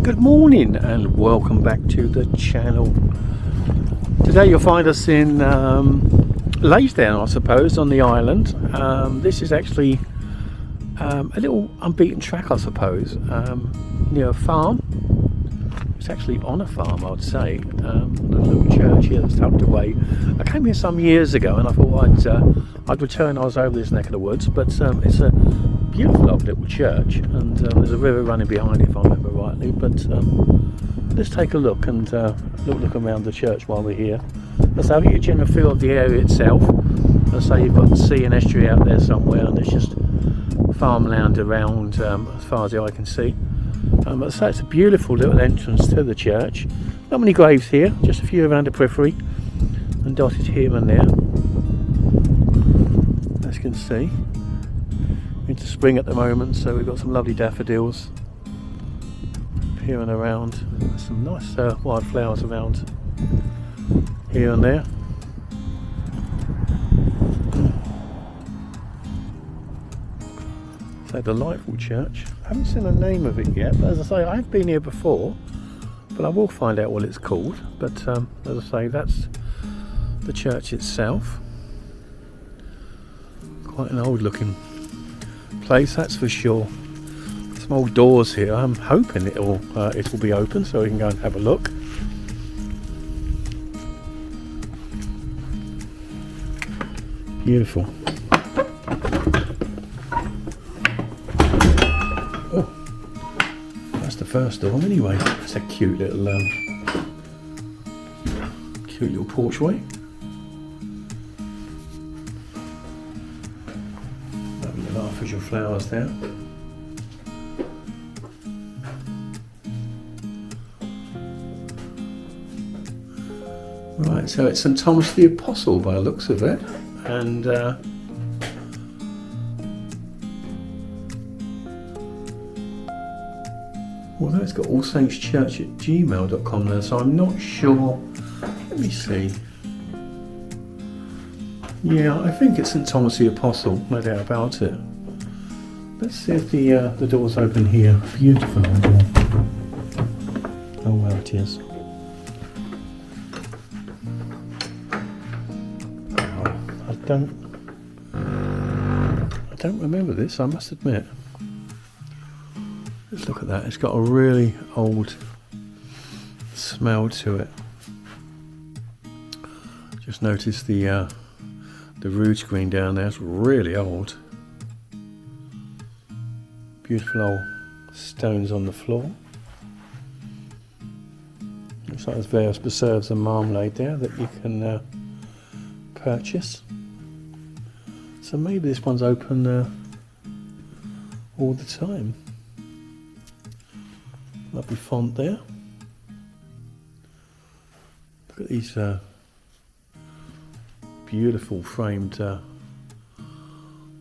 Good morning and welcome back to the channel. Today you'll find us in Laysdown, I suppose, on the island. This is actually a little unbeaten track, I suppose, near a farm. It's actually on a farm, I'd say. The little church here that's tucked away. I came here some years ago and I thought I'd return. I was over this neck of the woods, but it's a beautiful old little church, and there's a river running behind it if I remember rightly. But let's take a look and look around the church while we're here. Let's have a general feel of the area itself. Let's say you've got the sea and estuary out there somewhere, and there's just farmland around as far as the eye can see. But so it's a beautiful little entrance to the church. Not many graves here, just a few around the periphery and dotted here and there, as you can see. Into spring at the moment, so we've got some lovely daffodils here and around. There's some nice wild flowers around here and there. It's a delightful church. I haven't seen the name of it yet, but as I say, I've been here before, but I will find out what it's called. But as I say, that's the church itself. Quite an old looking place, that's for sure. Some old doors here. I'm hoping it will be open so we can go and have a look. Beautiful. Oh, that's the first door anyway. That's a cute little porchway. Artificial flowers there. Right, so it's St Thomas the Apostle by the looks of it, and although it's got allsaintschurch@gmail.com there, so I'm not sure. Let me see. Yeah, I think it's St Thomas the Apostle, no doubt about it. Let's see if the door's open here. Beautiful old door. Oh well, it is. Oh, I don't remember this, I must admit. Let's look at that. It's got a really old smell to it. Just notice the rood screen down there is really old. Beautiful old stones on the floor. Looks like there's various preserves and marmalade there that you can purchase. So maybe this one's open all the time. Lovely font there. Look at these beautiful framed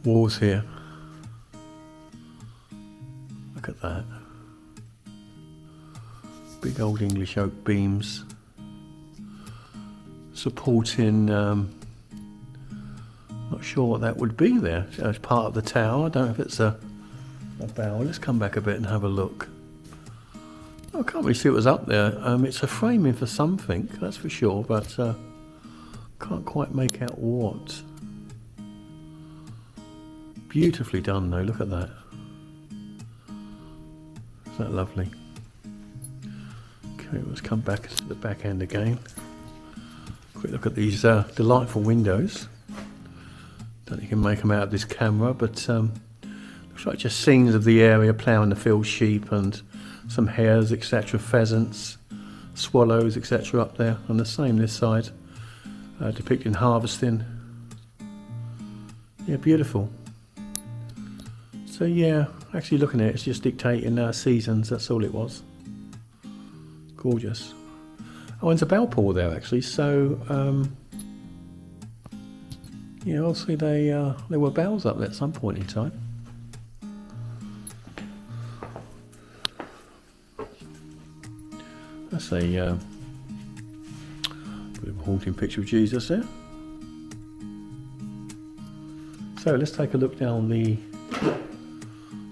walls here. Look at that. Big old English oak beams supporting, not sure what that would be there. It's part of the tower. I don't know if it's a bow. Let's come back a bit and have a look. I can't really see what was up there. It's a framing for something, that's for sure, but can't quite make out what. Beautifully done though, look at that. Isn't that lovely? Okay, let's come back to the back end again. Quick look at these delightful windows. Don't think you can make them out of this camera, but looks like just scenes of the area, ploughing the field, sheep and some hares, etc., pheasants, swallows, etc. up there, and the same this side. Depicting harvesting. Yeah, beautiful. So yeah, actually looking at it, it's just dictating seasons, that's all it was. Gorgeous. Oh, and there's a bell pull there actually, so yeah, obviously there were bells up there at some point in time. That's a bit of a haunting picture of Jesus there. So let's take a look down the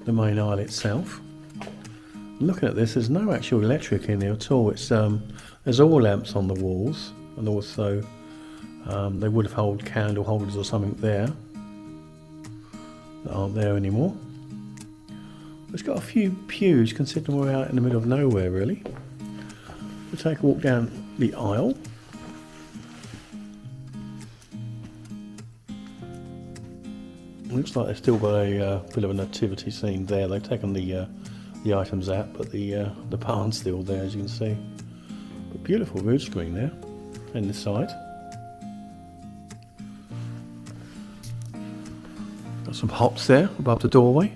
main isle itself. Looking at this, there's no actual electric in here at all. It's there's oil lamps on the walls, and also they would have held candle holders or something there that aren't there anymore. It's got a few pews, considering we're out in the middle of nowhere, really. We'll take a walk down the aisle. Looks like they've still got a bit of a nativity scene there. They've taken the items out, but the barn's still there, as you can see. But beautiful roof screen there, in this side. Got some hops there above the doorway.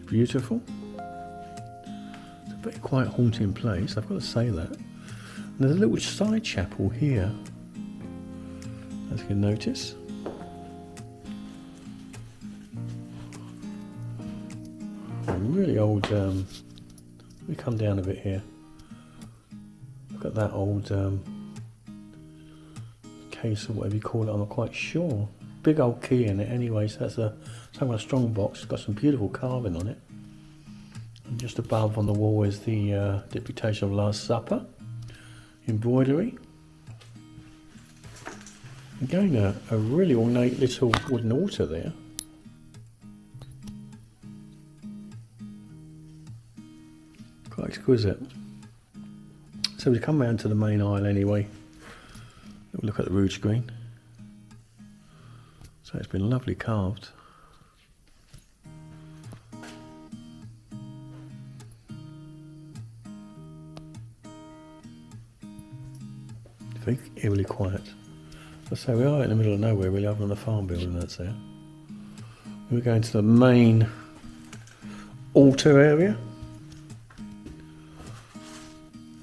Beautiful. It's a very quite haunting place, I've got to say that. And there's a little side chapel here, as you can notice. Really old, we come down a bit here. Look at that old case or whatever you call it, I'm not quite sure. Big old key in it anyway, so that's some kind of strong box. It's got some beautiful carving on it. And just above on the wall is the depiction of Last Supper. Embroidery. Again, a really ornate little wooden altar there. Quite exquisite. So we come round to the main aisle anyway. We'll look at the rood screen. So it's been lovely carved. Very eerily quiet. Let's say we are in the middle of nowhere, really, other than the farm building that's there. We're going to the main altar area.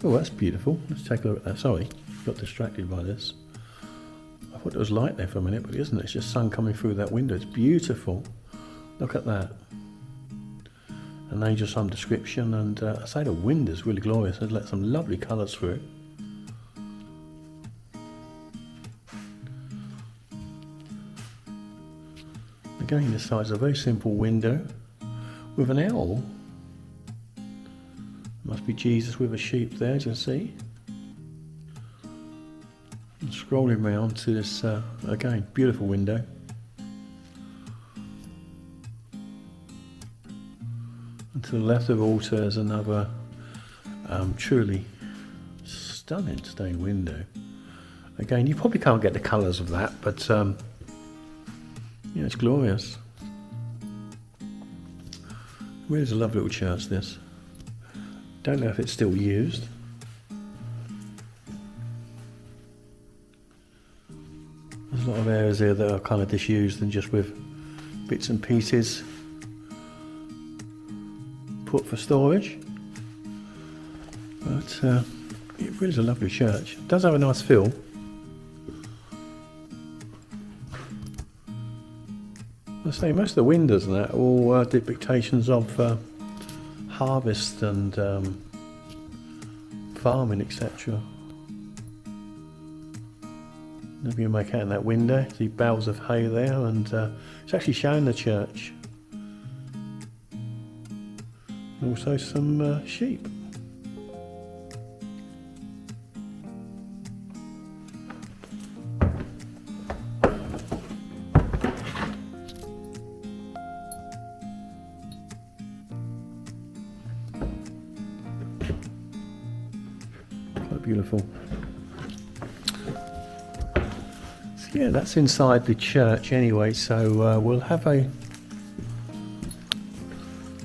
Oh, that's beautiful. Let's take a look at that. Sorry, got distracted by this. I thought it was light there for a minute, but it isn't. It's just sun coming through that window. It's beautiful. Look at that. An angel of some description, and I say the window's really glorious. It's let some lovely colours through it. Again, this side's a very simple window with an L. Must be Jesus with a sheep there, as you can see. And scrolling round to this, again, beautiful window. And to the left of the altar is another truly stunning stained window. Again, you probably can't get the colours of that, but yeah, it's glorious. Really is a lovely little church, this. Don't know if it's still used. There's a lot of areas here that are kind of disused and just with bits and pieces put for storage. But it really is a lovely church. It does have a nice feel. I say most of the windows and that are all depictions of harvest and farming, etc. If you make out in that window, see bales of hay there, and it's actually showing the church. Also some sheep. Beautiful. So yeah, that's inside the church anyway, so we'll have a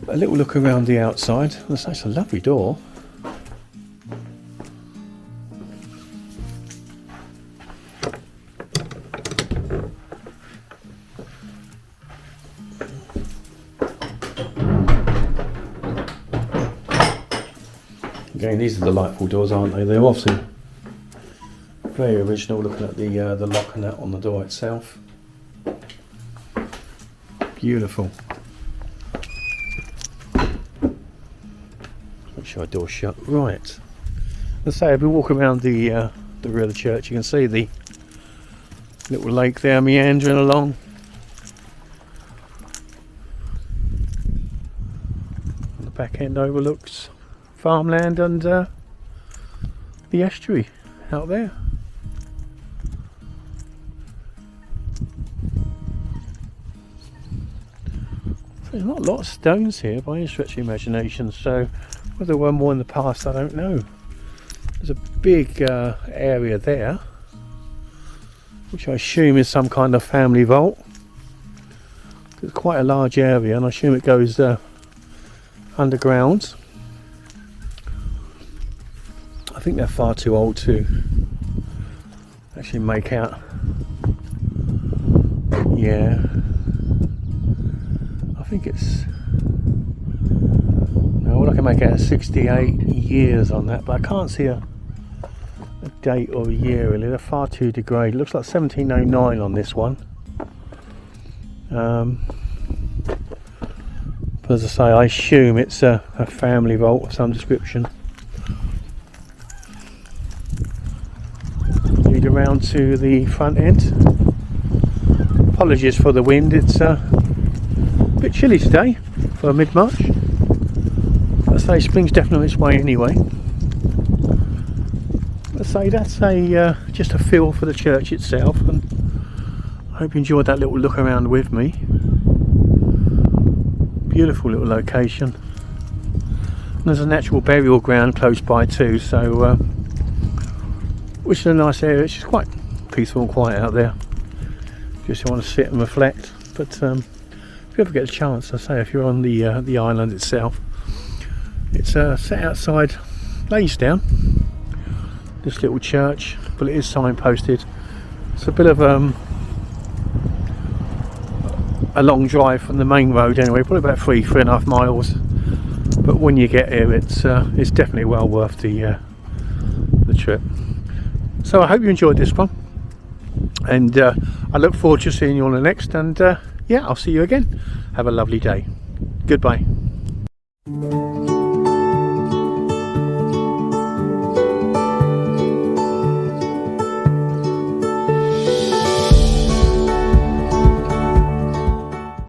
little look around the outside. That's a lovely door. Again, these are delightful doors, aren't they? They're obviously very original, looking at the lock and that on the door itself. Beautiful. Make sure our door's shut. Right. Let's say if we walk around the rear of the church, you can see the little lake there meandering along. back end overlooks farmland and the estuary out there. There's not a lot of stones here by any stretch of the imagination, so whether there were more in the past I don't know. There's a big area there, which I assume is some kind of family vault. It's quite a large area, and I assume it goes underground. I think they're far too old to actually make out. Yeah, I think it's, no, all I can make out is 68 years on that, but I can't see a date or a year really. They're far too degraded. It looks like 1709 on this one. But as I say, I assume it's a family vault of some description. Lead around to the front end. Apologies for the wind, it's a bit chilly today for mid-March. I say spring's definitely on its way anyway. I say that's just a feel for the church itself, and I hope you enjoyed that little look around with me. Beautiful little location. And there's a natural burial ground close by too, so which is a nice area. It's just quite peaceful and quiet out there. Just want to sit and reflect. But if you ever get a chance, I say, if you're on the island itself, it's set outside Laysdown. This little church, but it is signposted. It's a bit of a long drive from the main road anyway, probably about 3.5 miles. But when you get here, it's definitely well worth the trip. So I hope you enjoyed this one, and I look forward to seeing you on the next. And yeah, I'll see you again. Have a lovely day. Goodbye.